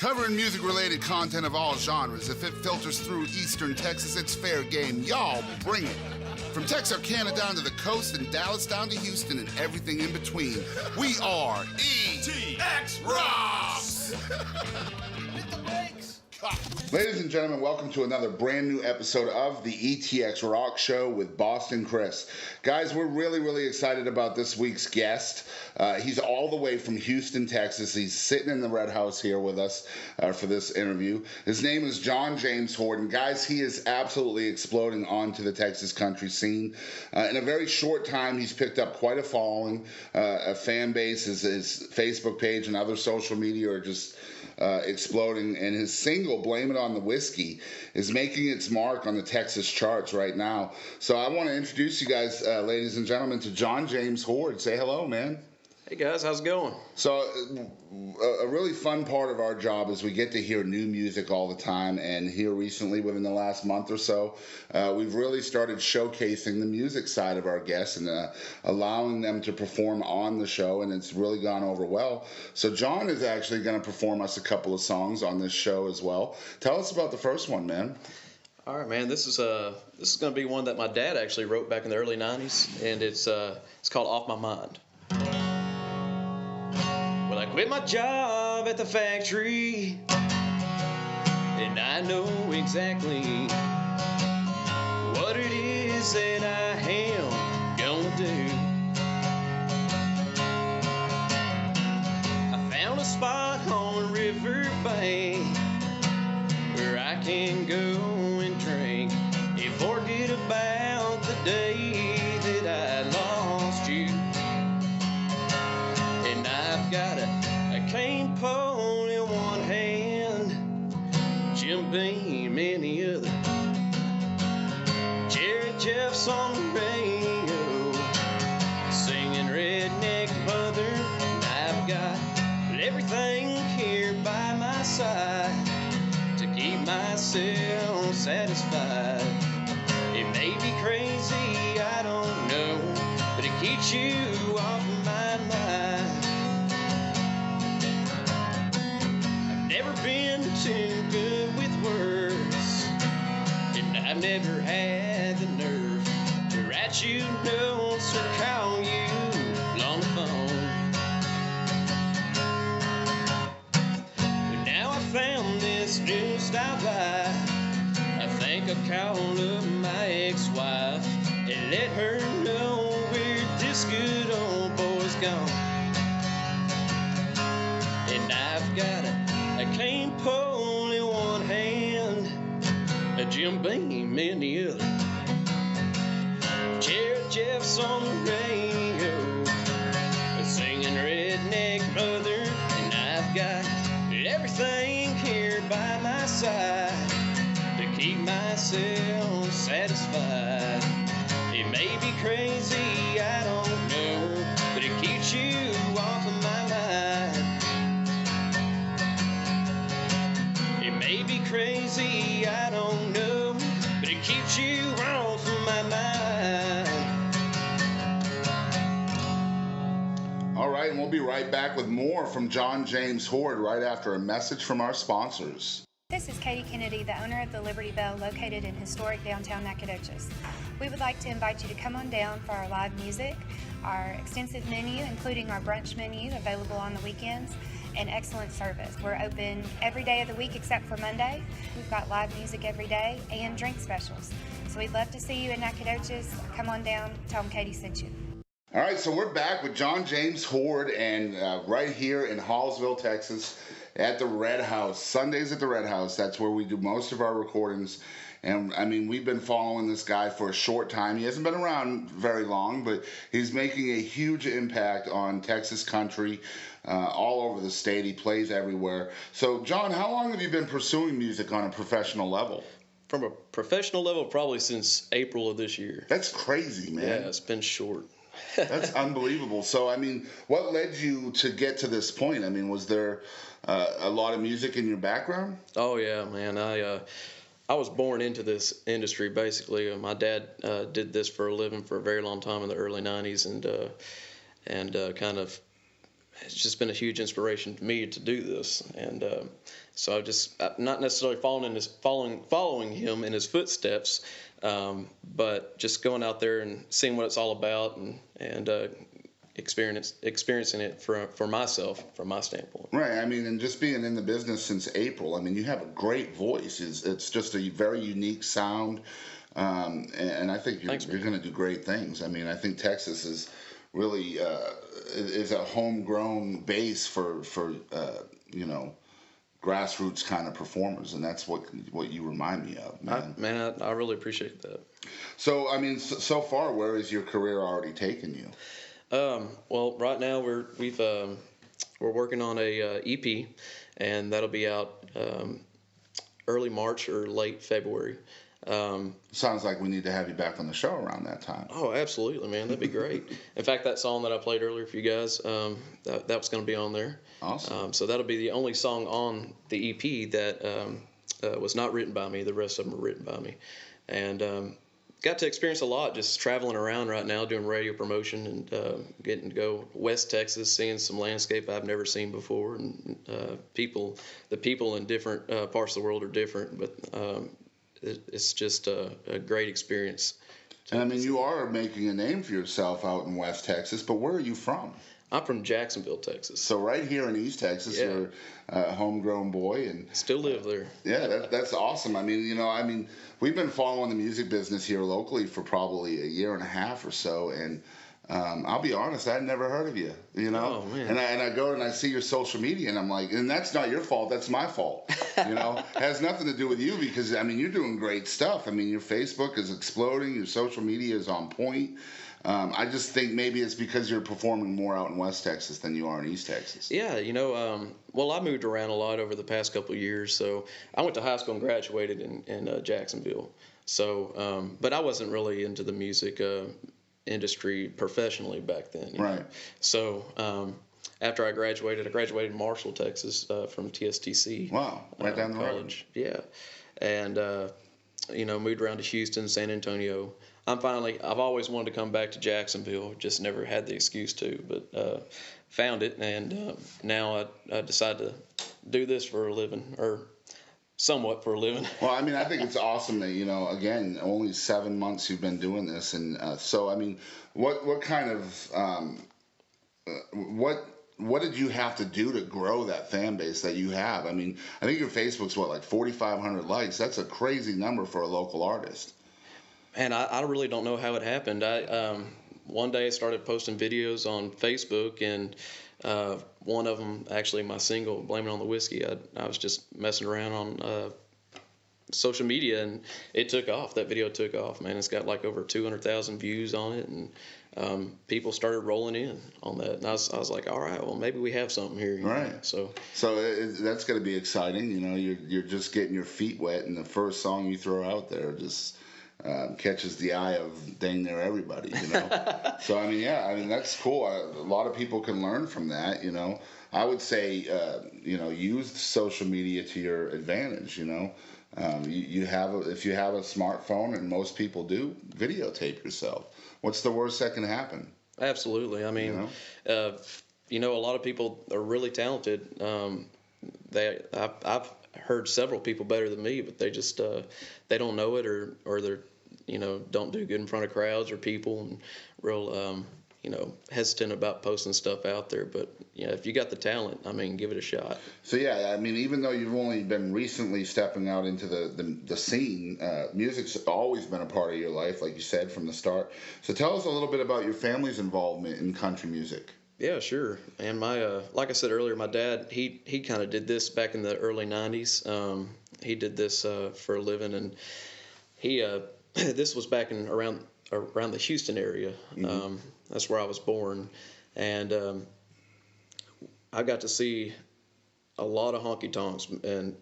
Covering music-related content of all genres. If it filters through Eastern Texas, it's fair game. Y'all bring it. From Texarkana down to the coast and Dallas down to Houston and everything in between. We are ETX ROCKS! Ladies and gentlemen, welcome to another brand new episode of the ETX ROCKS Show with Boston Chris. Guys, we're really excited about this week's guest. He's all the way from Houston, Texas. He's sitting in the Red House here with us for this interview. His name is John James Hord, and guys, he is absolutely exploding onto the Texas country scene. In a very short time, he's picked up quite a following, a fan base. His Facebook page and other social media are just exploding, and his single "Blame It on the Whiskey" is making its mark on the Texas charts right now. So I want to introduce you guys, ladies and gentlemen, to John James Hord. Say hello, man. Hey guys, how's it going? So a really fun part of our job is we get to hear new music all the time, and here recently, within the last month or so, we've really started showcasing the music side of our guests and allowing them to perform on the show, and it's really gone over well. So John is actually going to perform us a couple of songs on this show as well. Tell us about the first one, man. All right, man. This is going to be one that my dad actually wrote back in the early '90s, and it's called "Off My Mind." Well, I quit my job at the factory, and I know exactly what it is that I am gonna do. I found a spot on a river bank where I can go and drink and forget about the day that I lost you. And I've got a cane pole in one hand, Jim Beam in the other, Jerry Jeff's on the radio, singing Redneck Mother. And I've got everything here by my side to keep myself satisfied. It may be crazy, I don't know, but it keeps you off of my mind. I've never been too good with words, and I've never had the nerve to write you notes or call you on the phone. But now I found this new style life. I think I'll call up my ex-wife and let her know where this good old boy's gone. And I've got a cane pole in one hand, a Jim Beam in the other, Jared Jeff's on the radio, singing Redneck Mother. And I've got everything here by my side to keep myself satisfied. It may be crazy, I don't know, but it keeps you off of my mind. It may be crazy, I don't know, but it keeps you off of my mind. All right, and we'll be right back with more from John James Hord right after a message from our sponsors. This is Katie Kennedy, the owner of the Liberty Bell located in historic downtown Nacogdoches. We would like to invite you to come on down for our live music, our extensive menu, including our brunch menu available on the weekends, and excellent service. We're open every day of the week except for Monday. We've got live music every day and drink specials. So we'd love to see you in Nacogdoches. Come on down, tell them Katie sent you. All right, so we're back with John James Hord, and right here in Hallsville, Texas, at the Red House. Sundays at the Red House. That's where we do most of our recordings. And I mean, we've been following this guy for a short time. He hasn't been around very long, but he's making a huge impact on Texas country, all over the state. He plays everywhere. So, John, how long have you been pursuing music on a professional level? From a professional level, probably since April of this year. That's crazy, man. Yeah, it's been short. That's unbelievable. So, I mean, what led you to get to this point? I mean, was there a lot of music in your background? Oh yeah, man. I was born into this industry basically. My dad did this for a living for a very long time in the early '90s, and kind of it's just been a huge inspiration to me to do this. And so I just not necessarily following him in his footsteps, but just going out there and seeing what it's all about and experiencing it for myself, from my standpoint. Right. I mean, and just being in the business since April, I mean, you have a great voice. It's just a very unique sound, and I think you're going to do great things. I mean, I think Texas is really is a homegrown base for grassroots kind of performers, and that's what you remind me of, man. I really appreciate that. So, I mean, so far, where has your career already taken you? Well, right now we're working on a EP, and that'll be out early March or late February. Sounds like we need to have you back on the show around that time. Oh, absolutely, man. That'd be great. In fact, that song that I played earlier for you guys, that was going to be on there. Awesome. So that'll be the only song on the EP that was not written by me. The rest of them were written by me. And got to experience a lot just traveling around right now, doing radio promotion, and getting to go West Texas, seeing some landscape I've never seen before. And the people in different parts of the world are different, but it's just a great experience. And I mean, you are making a name for yourself out in West Texas, but where are you from? I'm from Jacksonville, Texas. So right here in East Texas, Yeah. You're a homegrown boy, and Still live there. yeah, that's awesome. I mean, we've been following the music business here locally for probably a year and a half or so, and I'll be honest, I'd never heard of you, Oh, man. and I go and I see your social media, and I'm like, and that's not your fault, that's my fault, It has nothing to do with you, because I mean, you're doing great stuff. I mean, your Facebook is exploding, your social media is on point. I just think maybe it's because you're performing more out in West Texas than you are in East Texas. Yeah, well, I moved around a lot over the past couple of years. So I went to high school and graduated in Jacksonville. So, but I wasn't really into the music industry professionally back then. Right. So after I graduated in Marshall, Texas, from TSTC. Wow, right down the road. College. Yeah, and moved around to Houston, San Antonio. I've always wanted to come back to Jacksonville, just never had the excuse to, but found it, and now I decided to do this for a living, or somewhat for a living. Well, I mean, I think it's awesome that, again, only 7 months you've been doing this, and so, I mean, what kind of, what did you have to do to grow that fan base that you have? I mean, I think your Facebook's, like 4,500 likes? That's a crazy number for a local artist. And I really don't know how it happened. One day I started posting videos on Facebook, and one of them, actually my single, Blamin on the Whiskey, I was just messing around on social media, and it took off. That video took off, man. It's got like over 200,000 views on it, and people started rolling in on that. And I was like, all right, well, maybe we have something here. Right. So that's going to be exciting. You're just getting your feet wet, and the first song you throw out there just catches the eye of dang near everybody, So I mean, that's cool. A lot of people can learn from that, I would say, use social media to your advantage. If you have a smartphone, and most people do, videotape yourself. What's the worst that can happen? Absolutely. I mean, a lot of people are really talented. I've heard several people better than me, but they just they don't know it, or they're don't do good in front of crowds or people, and real hesitant about posting stuff out there. But if you got the talent, I mean, give it a shot. So yeah, I mean, even though you've only been recently stepping out into the scene, music's always been a part of your life, like you said, from the start. So tell us a little bit about your family's involvement in country music. Yeah, sure. And my like I said earlier, my dad, he kind of did this back in the early 90s. He did this for a living, and he this was back in around the Houston area. Mm-hmm. That's where I was born, and I got to see a lot of honky tonks, and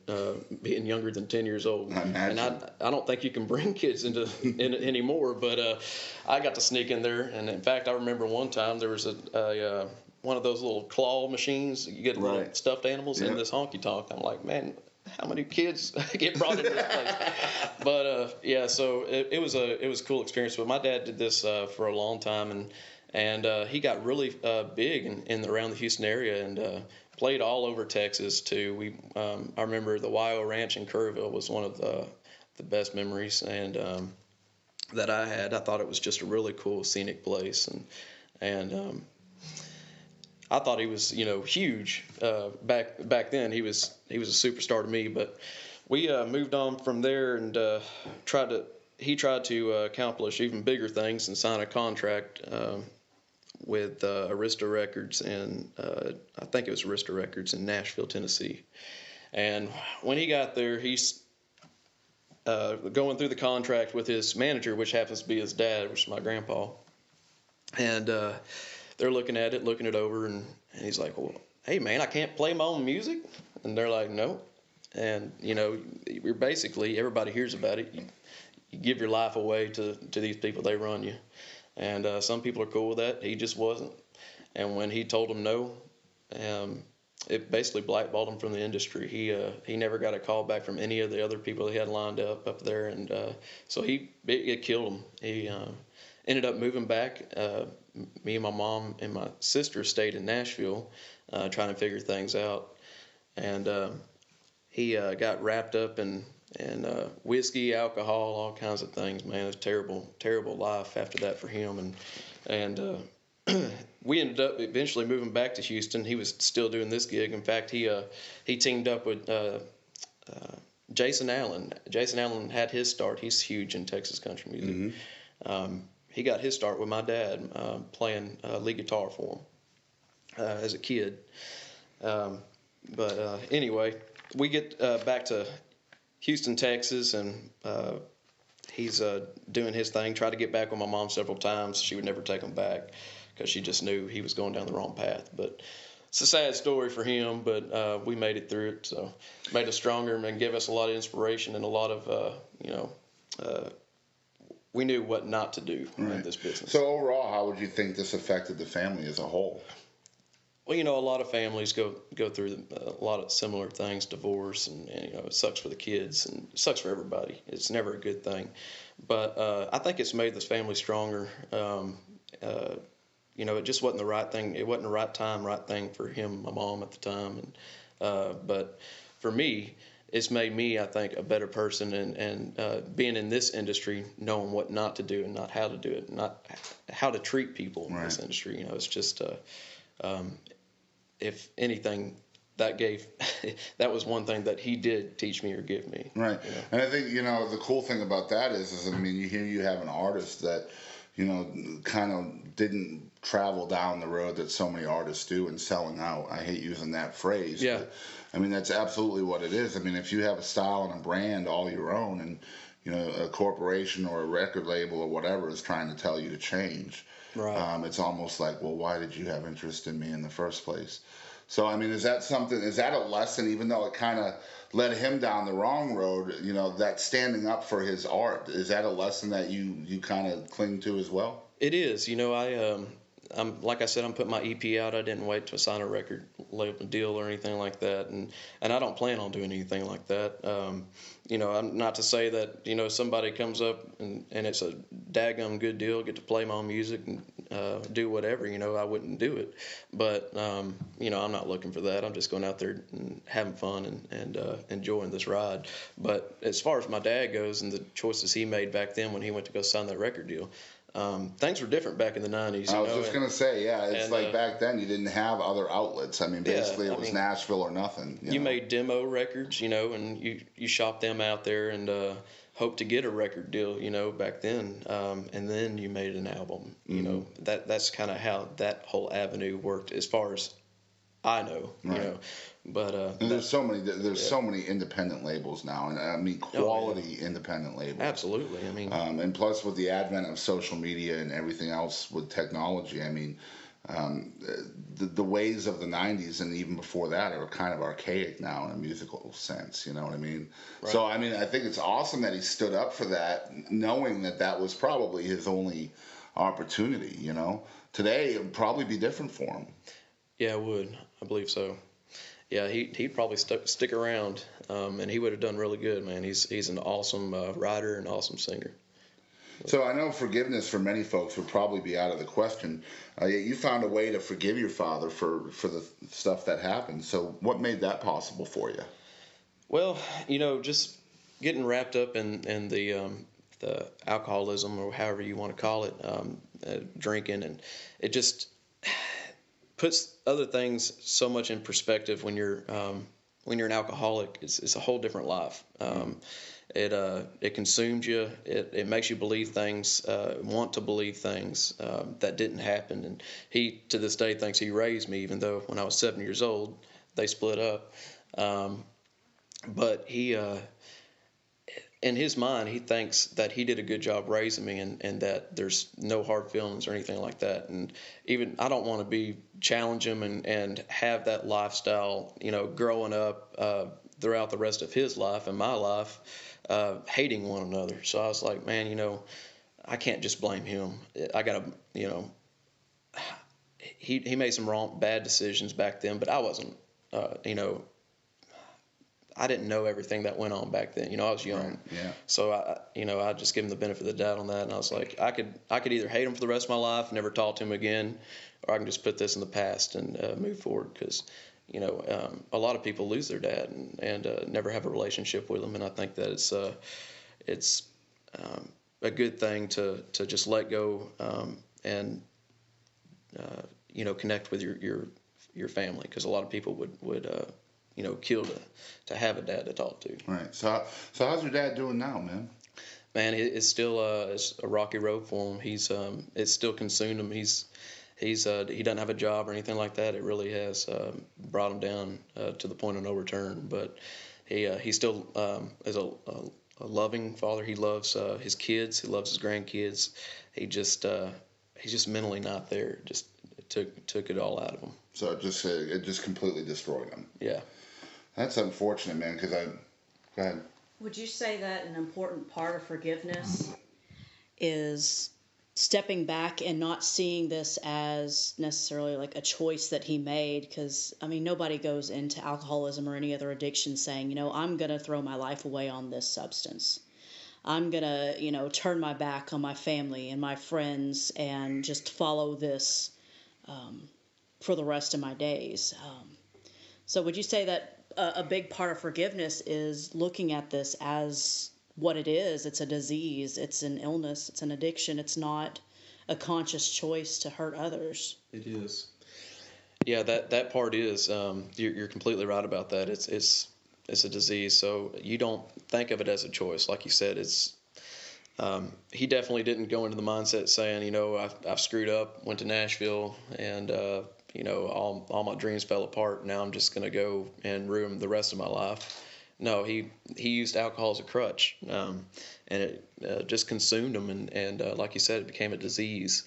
being younger than 10 years old. And I don't think you can bring kids in anymore, but I got to sneak in there. And in fact, I remember one time there was a one of those little claw machines. You get little stuffed animals in this honky tonk. I'm like, man, how many kids get brought into this place? But so it was a cool experience. But my dad did this for a long time, And he got really big in around the Houston area, and played all over Texas too. I remember the YO Ranch in Kerrville was one of the best memories, and that I had. I thought it was just a really cool scenic place, and I thought he was, huge back then. He was a superstar to me. But we moved on from there and he tried to accomplish even bigger things and sign a contract with Arista Records, and I think it was Arista Records in Nashville, Tennessee. And when he got there, he's going through the contract with his manager, which happens to be his dad, which is my grandpa. And they're looking it over, and he's like, well, hey, man, I can't play my own music? And they're like, no. And, you're basically, everybody hears about it. You give your life away to these people, they run you. And some people are cool with that. He just wasn't. And when he told them no, it basically blackballed him from the industry. He never got a call back from any of the other people he had lined up there, and so it killed him. He ended up moving back. Me and my mom and my sister stayed in Nashville, trying to figure things out, and he got wrapped up in whiskey, alcohol, all kinds of things. Man, it was terrible life after that for him, and we ended up eventually moving back to Houston. He was still doing this gig. In fact, he teamed up with Jason Allen. Jason Allen had his start. He's huge in Texas country music. Mm-hmm. He got his start with my dad playing lead guitar for him as a kid. But anyway, we get back to Houston, Texas, and he's doing his thing. Tried to get back with my mom several times. She would never take him back because she just knew he was going down the wrong path. But it's a sad story for him, but we made it through it. So made us stronger and gave us a lot of inspiration and a lot of, we knew what not to do in this business. So overall, how would you think this affected the family as a whole? Well, a lot of families go through a lot of similar things, divorce, and it sucks for the kids and it sucks for everybody. It's never a good thing. But I think it's made this family stronger. It just wasn't the right thing. It wasn't the right time, right thing for him, my mom at the time. And but for me, it's made me, I think, a better person, and being in this industry, knowing what not to do and not how to do it, not how to treat people in this industry. It's just, if anything, that was one thing that he did teach me or give me. Right. And I think, the cool thing about that is you have an artist that, kind of didn't travel down the road that so many artists do in selling out. I hate using that phrase. Yeah. But, that's absolutely what it is. If you have a style and a brand all your own, and a corporation or a record label or whatever is trying to tell you to change, right? It's almost like, well, why did you have interest in me in the first place? So is that a lesson, even though it kind of led him down the wrong road, that standing up for his art, is that a lesson that you kind of cling to as well? It is. I'm like I said, I'm putting my EP out. I didn't wait to sign a record label deal or anything like that, and I don't plan on doing anything like that. I'm not to say that somebody comes up and it's a daggum good deal, get to play my own music and do whatever. I wouldn't do it, but I'm not looking for that. I'm just going out there and having fun and enjoying this ride. But as far as my dad goes and the choices he made back then when he went to go sign that record deal. Things were different back in the 90s. I was just going to say, it's like back then you didn't have other outlets. Basically it was Nashville or nothing. You made demo records, and you shopped them out there and hoped to get a record deal, back then. And then you made an album. That's kind of how that whole avenue worked as far as I know. Right. But and there's so many independent labels now, and quality independent labels. Absolutely. And plus with the advent of social media and everything else with technology, the ways of the 90s and even before that are kind of archaic now in a musical sense. You know what I mean? Right. So I think it's awesome that he stood up for that, knowing that was probably his only opportunity. Today it would probably be different for him. Yeah, it would. I believe so. Yeah, he'd probably stick around, and he would have done really good, man. He's an awesome writer and awesome singer. So I know forgiveness for many folks would probably be out of the question. Yet you found a way to forgive your father for the stuff that happened. So what made that possible for you? Well, just getting wrapped up in the alcoholism, or however you want to call it, drinking, and it just puts other things so much in perspective when you're an alcoholic. It's a whole different life. It consumes you. It makes you believe things, want to believe things that didn't happen. And he, to this day, thinks he raised me, even though when I was 7 years old, they split up. But he, in his mind, he thinks that he did a good job raising me, and that there's no hard feelings or anything like that. And even I don't want to challenge him and have that lifestyle, growing up throughout the rest of his life and my life, hating one another. So I was like, man, I can't just blame him. I gotta, he made some bad decisions back then, but I wasn't, I didn't know everything that went on back then. I was young. Right. Yeah. So I just give him the benefit of the doubt on that. And I was like, I could either hate him for the rest of my life, never talk to him again, or I can just put this in the past and move forward. Because, a lot of people lose their dad and never have a relationship with him. And I think that it's a good thing to just let go and connect with your family, because a lot of people would kill to have a dad to talk to. Right. So how's your dad doing now, man? Man, it's still it's a rocky road for him. It's still consumed him. He doesn't have a job or anything like that. It really has brought him down to the point of no return. But he still is a loving father. He loves his kids. He loves his grandkids. He's just mentally not there. Just took it all out of him. So it just completely destroyed him. Yeah. That's unfortunate, man, because go ahead. Would you say that an important part of forgiveness is stepping back and not seeing this as necessarily like a choice that he made? Because, nobody goes into alcoholism or any other addiction saying, I'm going to throw my life away on this substance. I'm going to, turn my back on my family and my friends and just follow this for the rest of my days. So would you say that a big part of forgiveness is looking at this as what it is? It's a disease. It's an illness. It's an addiction. It's not a conscious choice to hurt others. It is. Yeah, that part is. You're completely right about that. It's a disease. So you don't think of it as a choice, like you said. It's. He definitely didn't go into the mindset saying, I've screwed up, went to Nashville, and all my dreams fell apart. Now I'm just going to go and ruin the rest of my life. No, he used alcohol as a crutch, and it just consumed him. And like you said, it became a disease.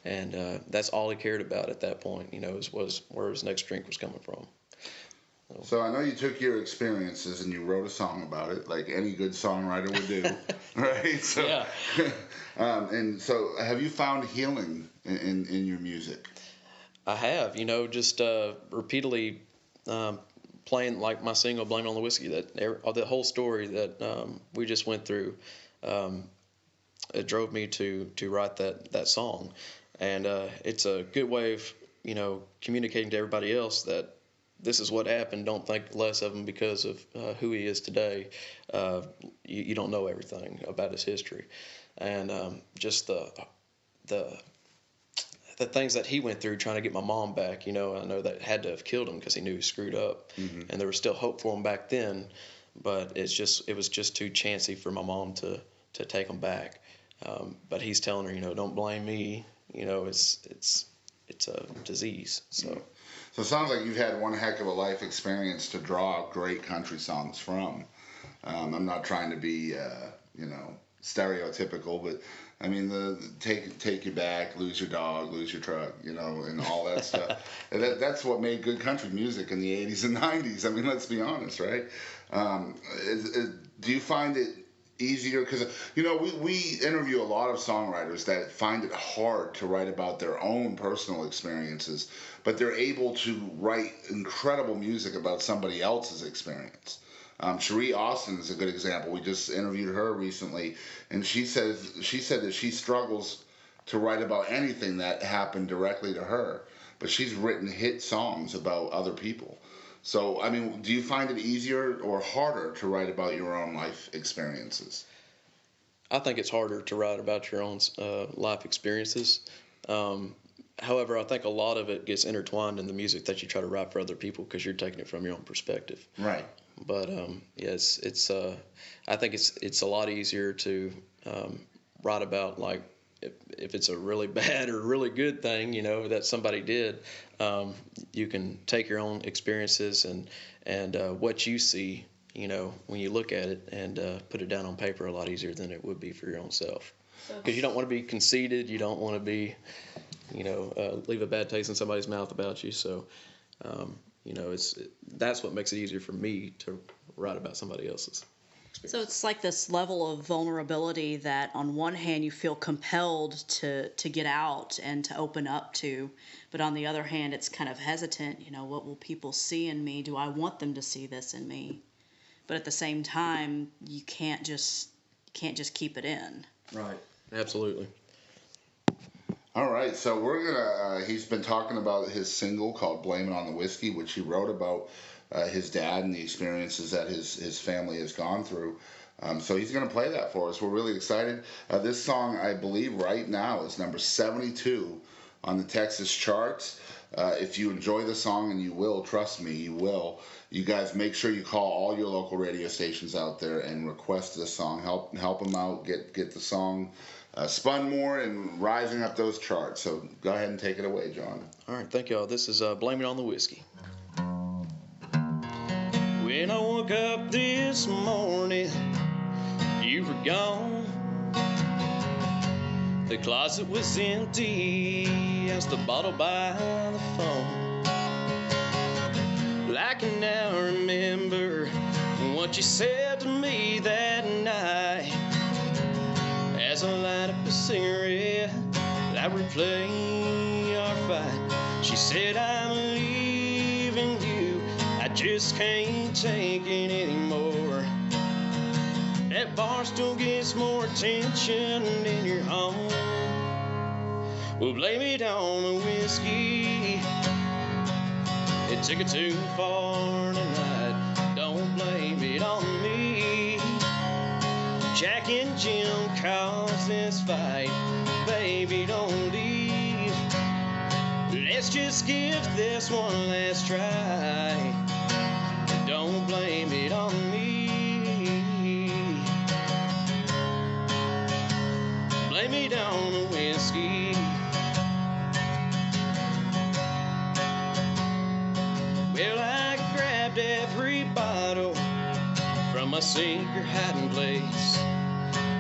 And that's all he cared about at that point, was where his next drink was coming from. So I know you took your experiences and you wrote a song about it, like any good songwriter would do, right? So, yeah. And so, have you found healing in your music? I have, just repeatedly playing like my single "Blamin' on the Whiskey." The whole story that we just went through, it drove me to write that song, and it's a good way of communicating to everybody else that this is what happened. Don't think less of him because of who he is today. You don't know everything about his history, and just the things that he went through trying to get my mom back. I know that had to have killed him because he knew he screwed up, and there was still hope for him back then. But it was just too chancy for my mom to take him back. But he's telling her, don't blame me. It's a disease. So it sounds like you've had one heck of a life experience to draw great country songs from. I'm not trying to be, stereotypical, but I mean, the take you back, lose your dog, lose your truck, and all that stuff. That's what made good country music in the 80s and 90s. I mean, let's be honest, right? Do you find it easier? Because, we interview a lot of songwriters that find it hard to write about their own personal experiences, but they're able to write incredible music about somebody else's experience. Cherie Austin is a good example. We just interviewed her recently, and she said that she struggles to write about anything that happened directly to her, but she's written hit songs about other people. So, I mean, do you find it easier or harder to write about your own life experiences? I think it's harder to write about your own life experiences. However, I think a lot of it gets intertwined in the music that you try to write for other people because you're taking it from your own perspective. Right. But yes, it's I think it's a lot easier to write about, like, if it's a really bad or really good thing, that somebody did. You can take your own experiences and what you see, when you look at it, and put it down on paper a lot easier than it would be for your own self. Because you don't want to be conceited, you don't want to be, leave a bad taste in somebody's mouth about you. So, that's what makes it easier for me to write about somebody else's experience. So it's like this level of vulnerability that on one hand you feel compelled to get out and to open up to, but on the other hand it's kind of hesitant, what will people see in me? Do I want them to see this in me? But at the same time, you can't just keep it in. Right. Absolutely. All right, so we're gonna. He's been talking about his single called "Blamin' on the Whiskey," which he wrote about his dad and the experiences that his family has gone through. So he's gonna play that for us. We're really excited. This song, I believe, right now is number 72 on the Texas charts. If you enjoy the song, and you will, trust me, you will. You guys make sure you call all your local radio stations out there and request this song. Help them out. Get the song spun more and rising up those charts. So go ahead and take it away, John. All right, thank y'all. This is Blamin' on the Whiskey. When I woke up this morning, you were gone. The closet was empty as the bottle by the phone. I can now remember what you said to me that night. As I light up a cigarette, I replay our fight. She said, I'm leaving you, I just can't take it anymore. That bar still gets more attention in your home. Well, blame it on the whiskey, it took it too far tonight. Don't blame it on me. Jack and Jim caused this fight. Baby, don't leave. Let's just give this one last try. Don't blame it on me. Blame it on the whiskey. Well, I grabbed every bottle from my secret hiding place.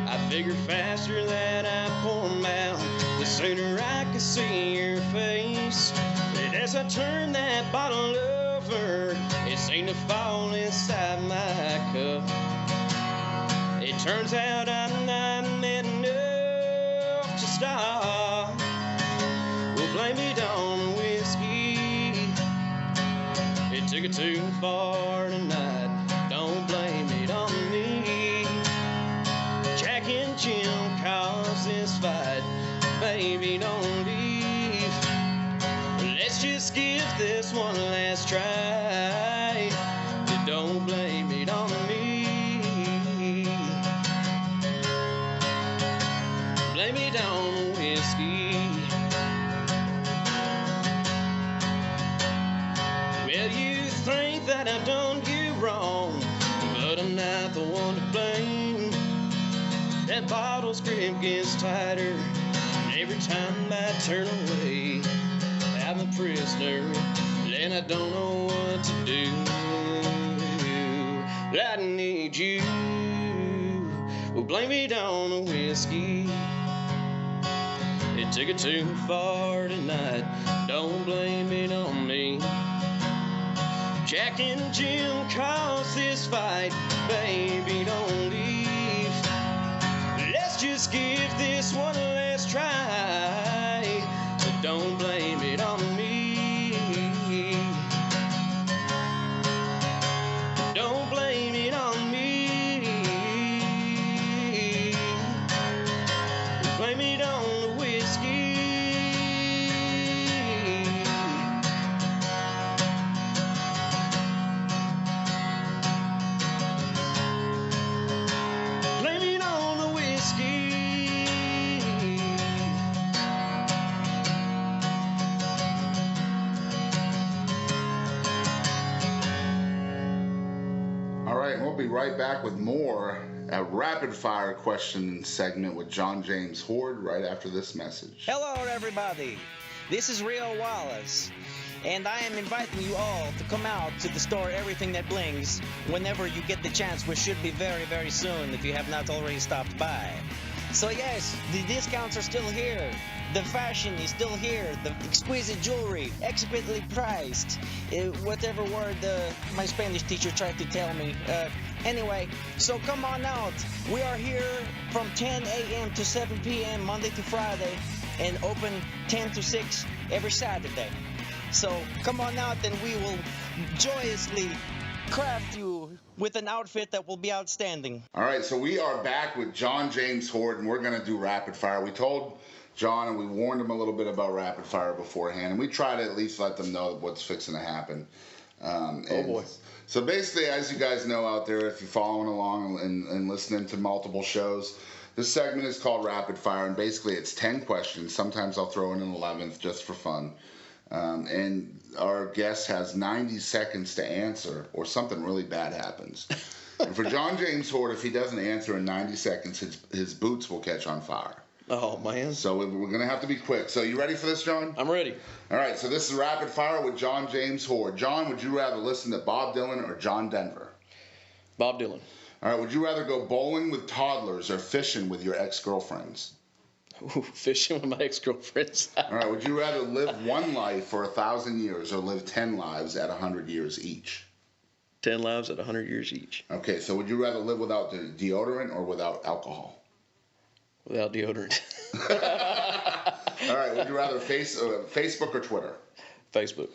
I figured faster that I pour 'em out, the sooner I could see your face. And as I turned that bottle over, it seemed to fall inside my cup. It turns out I'm not man enough to stop. Well, blame it on the whiskey, it took it too far tonight. Don't blame it on me. Jack and Jim caused this fight. Baby, don't leave. Let's just give this one last try. Don't blame it on me. Blame it on the whiskey. Well, you think that I've done you wrong, but I'm not the one to blame. That bottle's grip gets tighter every time I turn away. I'm a prisoner, and I don't know what to do. I need you. Well, blame it on the whiskey, it took it too far tonight. Don't blame it on me. Jack and Jim caused this fight. Baby, don't leave. Let's just give this one a last try. Don't blame it on me. Don't blame it right, and we'll be right back with more a rapid fire question segment with John James Hord right after this message. Hello, everybody. This is Rio Wallace, and I am inviting you all to come out to the store Everything That Blings whenever you get the chance, which should be very, very soon if you have not already stopped by. So yes, the discounts are still here. The fashion is still here. The exquisite jewelry, exquisitely priced. Whatever word my Spanish teacher tried to tell me. Anyway, so come on out. We are here from 10 a.m. to 7 p.m. Monday to Friday, and open 10 to 6 every Saturday. So come on out and we will joyously craft you with an outfit that will be outstanding. All right, so we are back with John James Hord, and we're going to do rapid fire. We told John and we warned him a little bit about rapid fire beforehand, and we try to at least let them know what's fixing to happen. Oh boy. So basically, as you guys know out there, if you're following along and listening to multiple shows, this segment is called Rapid Fire, and basically it's 10 questions. Sometimes I'll throw in an 11th just for fun. And our guest has 90 seconds to answer, or something really bad happens. And for John James Hord, if he doesn't answer in 90 seconds, his boots will catch on fire. Oh, man. So we're going to have to be quick. So you ready for this, John? I'm ready. All right, so this is Rapid Fire with John James Hord. John, would you rather listen to Bob Dylan or John Denver? Bob Dylan. All right, would you rather go bowling with toddlers or fishing with your ex-girlfriends? Ooh, fishing with my ex-girlfriends. All right, would you rather live one life for 1,000 years or live 10 lives at 100 years each? 10 lives at 100 years each. Okay, so would you rather live without the deodorant or without alcohol? Without deodorant. All right, would you rather Facebook or Twitter? Facebook.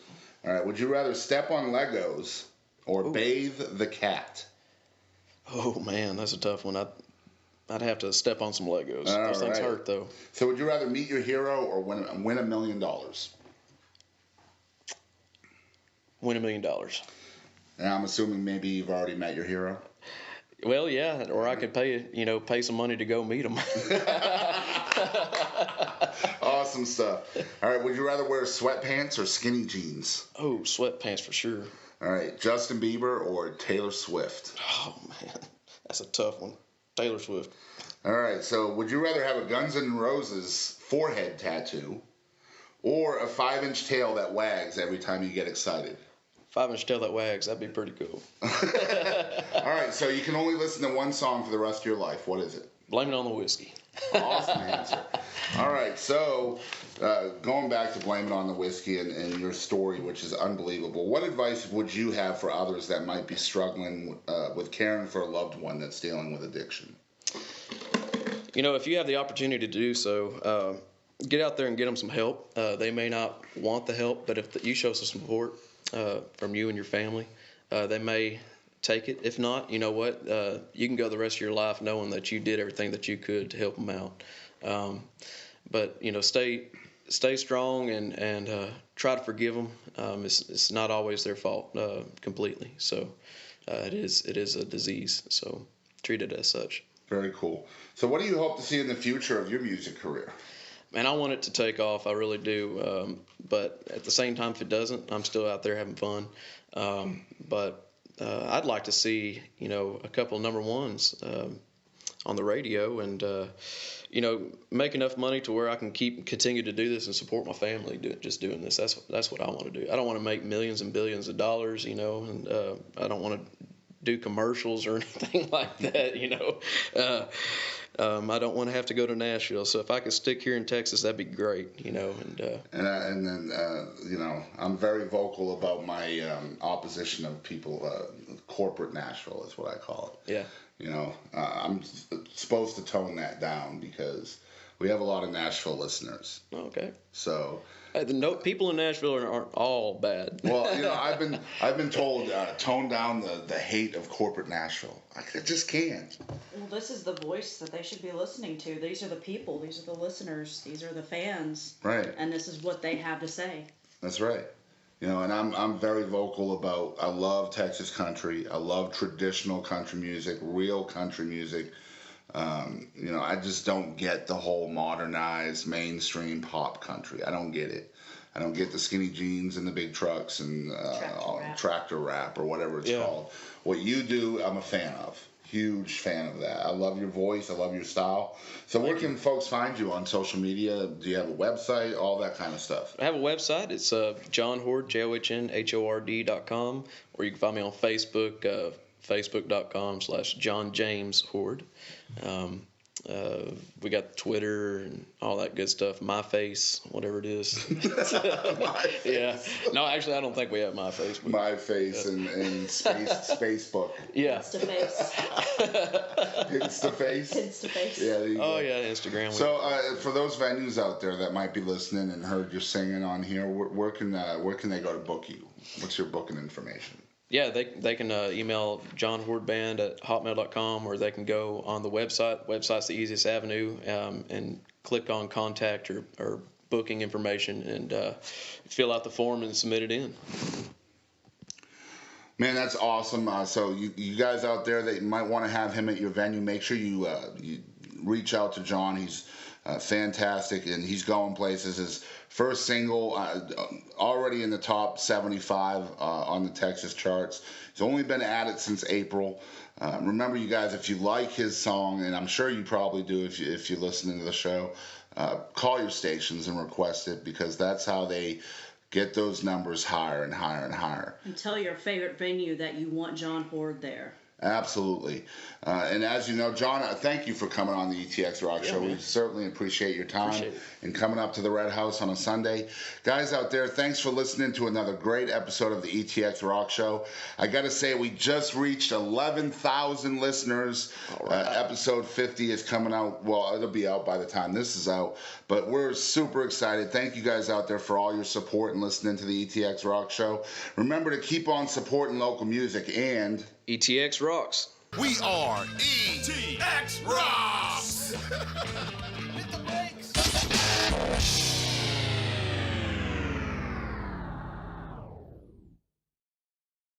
All right, would you rather step on Legos or bathe the cat? Oh, man, that's a tough one. I'd have to step on some Legos. Those things hurt, though. So would you rather meet your hero or win $1 million? Win $1 million. And I'm assuming maybe you've already met your hero? Well, yeah, or I could pay some money to go meet them. Awesome stuff. All right, would you rather wear sweatpants or skinny jeans? Oh, sweatpants for sure. All right, Justin Bieber or Taylor Swift? Oh, man, that's a tough one. Taylor Swift. All right, so would you rather have a Guns N' Roses forehead tattoo or a 5-inch tail that wags every time you get excited? 5-inch tail that wags, that'd be pretty cool. All right, so you can only listen to one song for the rest of your life. What is it? Blame it on the whiskey. Awesome answer. All right, so going back to Blame It on the Whiskey and your story, which is unbelievable, what advice would you have for others that might be struggling with caring for a loved one that's dealing with addiction? If you have the opportunity to do so, get out there and get them some help. They may not want the help, but if you show some support from you and your family, they may take it. If not, you know what? You can go the rest of your life knowing that you did everything that you could to help them out. But stay strong and try to forgive them. It's not always their fault completely. So it is a disease. So treat it as such. Very cool. So what do you hope to see in the future of your music career? Man, I want it to take off. I really do. But at the same time, if it doesn't, I'm still out there having fun. But I'd like to see, a couple of number ones on the radio and, make enough money to where I can continue to do this and support my family doing this. That's what I want to do. I don't want to make millions and billions of dollars, and I don't want to do commercials or anything like that, I don't want to have to go to Nashville. So if I could stick here in Texas, that'd be great, And then I'm very vocal about my opposition of people. Corporate Nashville is what I call it. Yeah. I'm supposed to tone that down because we have a lot of Nashville listeners. Okay. So. People in Nashville aren't all bad. Well, I've been told tone down the hate of corporate Nashville. I just can't. Well, this is the voice that they should be listening to. These are the people. These are the listeners. These are the fans. Right. And this is what they have to say. That's right. And I'm very vocal about. I love Texas country. I love traditional country music, real country music. I just don't get the whole modernized mainstream pop country. I don't get it. I don't get the skinny jeans and the big trucks and tractor rap or whatever it's called. What you do, I'm a fan of. Huge fan of that. I love your voice. I love your style. So where can folks find you on social media? Do you have a website? All that kind of stuff. I have a website. It's John Hord, JohnHord.com, or you can find me on Facebook, facebook.com/John James Hord. We got Twitter and all that good stuff. MyFace, whatever it is. Yeah. No, actually, I don't think we have MyFace. MyFace and Spacebook. Yeah. Instaface. Instaface. Instaface. Yeah. There you go. Yeah, Instagram. So for those venues out there that might be listening and heard you singing on here, where can they go to book you? What's your booking information? Yeah, they can email johnhordband@hotmail.com, or they can go on the website. Website's the easiest avenue, and click on contact or booking information, and fill out the form and submit it in. Man, that's awesome. So you guys out there that might want to have him at your venue, make sure you reach out to John. He's fantastic, and he's going places. His first single already in the top 75 on the Texas charts. He's only been at it since April. Remember, you guys, if you like his song, and I'm sure you probably do if you're listening to the show, call your stations and request it, because that's how they get those numbers higher and higher and higher. And tell your favorite venue that you want John Hord there. Absolutely. And as you know, John, thank you for coming on the ETX Rock Show. Man. We certainly appreciate your time and coming up to the Red House on a Sunday. Guys out there, thanks for listening to another great episode of the ETX Rock Show. I got to say, we just reached 11,000 listeners. Episode 50 is coming out. Well, it'll be out by the time this is out. But we're super excited. Thank you guys out there for all your support and listening to the ETX Rock Show. Remember to keep on supporting local music, and ETX rocks. We are ETX Rocks!